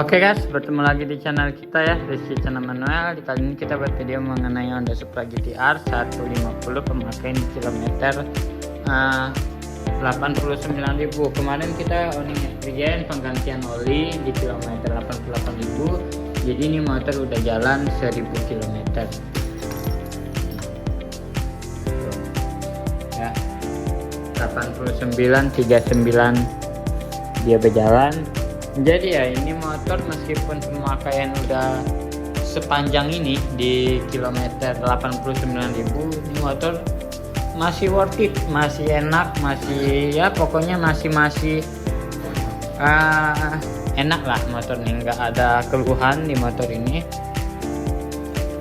Oke guys, bertemu lagi di channel kita ya, Rizky Channel Manuel. Kali ini kita buat video mengenai Honda Supra GT-R 150 pemakaian di kilometer 89.000. Kemarin kita owning experience penggantian oli di kilometer 88.000. Jadi ini motor udah jalan 1000 km. Ya, 89 39 dia berjalan. Jadi ya ini motor meskipun pemakaian udah sepanjang ini di kilometer 89.000, ini motor masih worth it, masih enak, masih ya pokoknya masih enak lah motor ini, nggak ada keluhan di motor ini.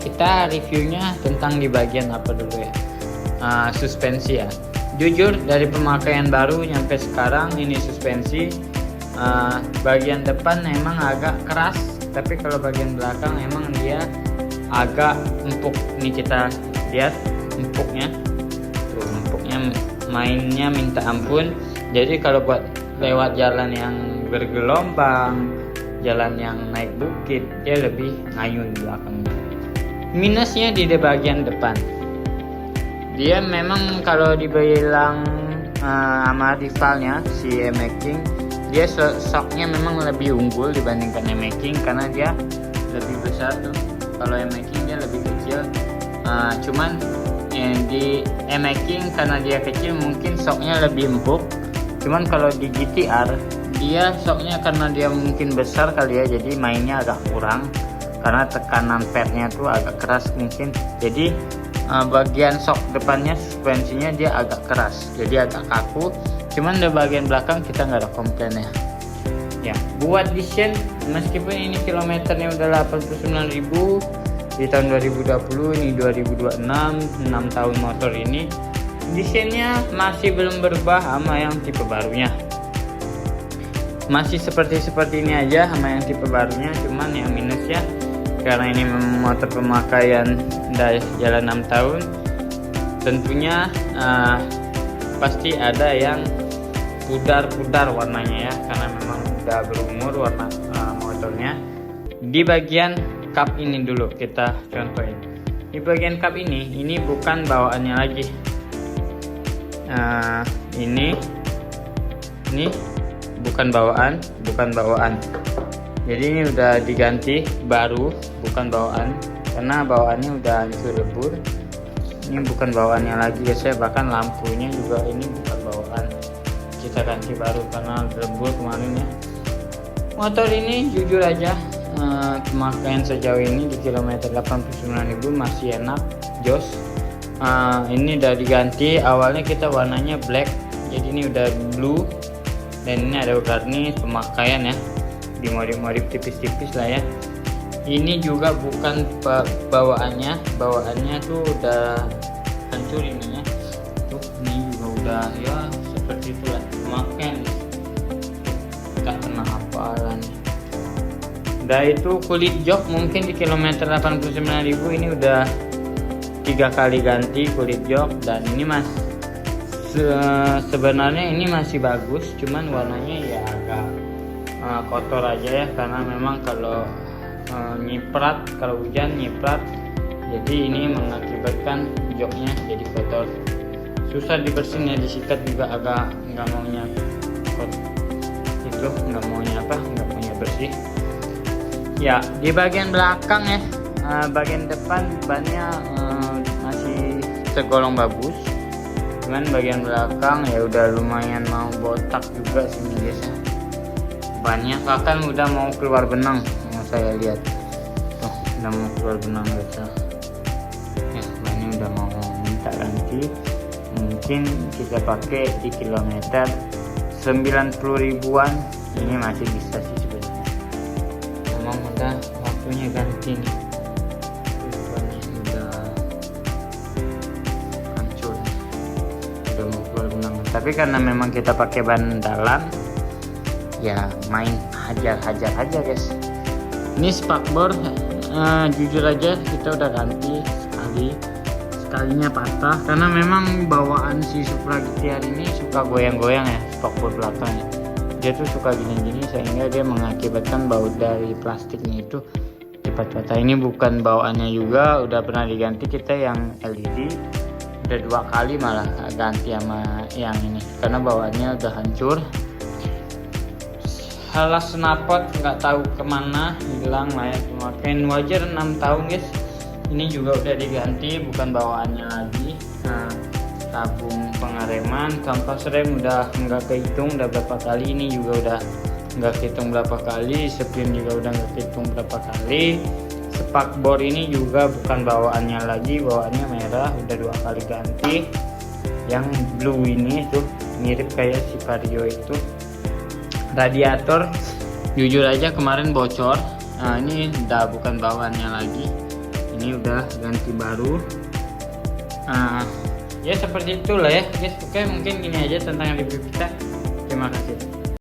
Kita reviewnya tentang di bagian apa dulu ya, suspensi ya. Jujur dari pemakaian baru nyampe sekarang ini suspensi bagian depan emang agak keras, tapi kalau bagian belakang emang dia agak empuk. Ini kita lihat empuknya, tuh empuknya mainnya minta ampun. Jadi kalau buat lewat jalan yang bergelombang, jalan yang naik bukit, dia lebih ngayun belakangnya. Minusnya di bagian depan, dia memang kalau dibilang sama rivalnya si E-Making, dia shocknya memang lebih unggul dibandingkan E-Making karena dia lebih besar tuh. Kalau E-Making dia lebih kecil, cuman di E-Making karena dia kecil mungkin shocknya lebih empuk. Cuman kalau di GT-R dia shocknya karena dia mungkin besar kali ya, jadi mainnya agak kurang karena tekanan pednya tuh agak keras mungkin. Jadi bagian shock depannya suspensinya dia agak keras, jadi agak kaku. Cuman di bagian belakang kita nggak ada komplain ya. Buat desain, meskipun ini kilometernya udah 89.000 di tahun 2020, ini 2026, 6 tahun motor ini, desainnya masih belum berubah sama yang tipe barunya. Masih seperti ini aja sama yang tipe barunya. Cuman yang minusnya karena ini motor pemakaian udah jalan 6 tahun, tentunya pasti ada yang pudar warnanya ya, karena memang udah berumur warna motornya. Di bagian kap ini dulu kita contohin. Di bagian kap ini bukan bawaannya lagi. Ini bukan bawaan. Jadi ini udah diganti baru, bukan bawaan, karena bawaannya udah hancur lebur. Ini bukan bawaannya lagi guys ya, bahkan lampunya juga ini bukan bawaan, kita ganti baru karena lebur kemarin ya. Motor ini jujur aja pemakaian sejauh ini di kilometer 89.000 masih enak, jos. Ini udah diganti, awalnya kita warnanya black, jadi ini udah blue, dan ini ada garnish pemakaian ya, dimodif tipis-tipis lah ya. Ini juga bukan bawaannya tuh udah hancur ininya tuh, ini juga udah ya seperti itulah pemakaian, tak kena apalan. Udah itu kulit jok mungkin di kilometer 89.000 ini udah 3 kali ganti kulit jok, dan ini sebenarnya ini masih bagus, cuman warnanya ya agak kotor aja ya, karena memang kalau nyiprat, kalau hujan nyiprat, jadi ini mengakibatkan joknya jadi kotor, susah dibersihin ya, disikat juga agak nggak maunya nggak maunya bersih ya. Di bagian belakang ya, bagian depan bannya masih tergolong bagus, cuman bagian belakang ya udah lumayan mau botak juga sini guys. Banyak bahkan udah mau keluar benang, saya lihat tuh udah mau keluar benang guys ya. Bannya udah mau minta ganti, mungkin kita pakai di kilometer 90.000-an ini masih bisa sih sebenarnya. Memang udah waktunya ganti nih, bannya udah hancur, udah mau keluar benang. Tapi karena memang kita pakai ban dalam ya, main hajar aja guys. Ini spakbor jujur aja kita udah ganti sekalinya patah, karena memang bawaan si Supra GT-R ini suka goyang-goyang ya spakbor belakangnya. dia tuh suka gini-gini sehingga dia mengakibatkan baut dari plastiknya itu cepat patah. Ini bukan bawaannya juga, udah pernah diganti kita yang LED, udah 2 kali malah ganti sama yang ini karena bawaannya udah hancur. Halas knalpot nggak tahu kemana, hilang lah ya, pemakaian wajar 6 tahun guys. Ini juga udah diganti, bukan bawaannya lagi. Nah, tabung pengereman, kampas rem udah nggak kehitung udah berapa kali, ini juga udah nggak kehitung berapa kali, spin juga udah nggak kehitung berapa kali. Spakbor ini juga bukan bawaannya lagi, bawaannya merah, udah 2 kali ganti. Yang blue ini tuh mirip kayak si Vario itu. Radiator jujur aja kemarin bocor. Nah, ini udah bukan bawaannya lagi, ini udah ganti baru. Ya seperti itulah ya guys. Oke, mungkin gini aja tentang review kita. Terima kasih.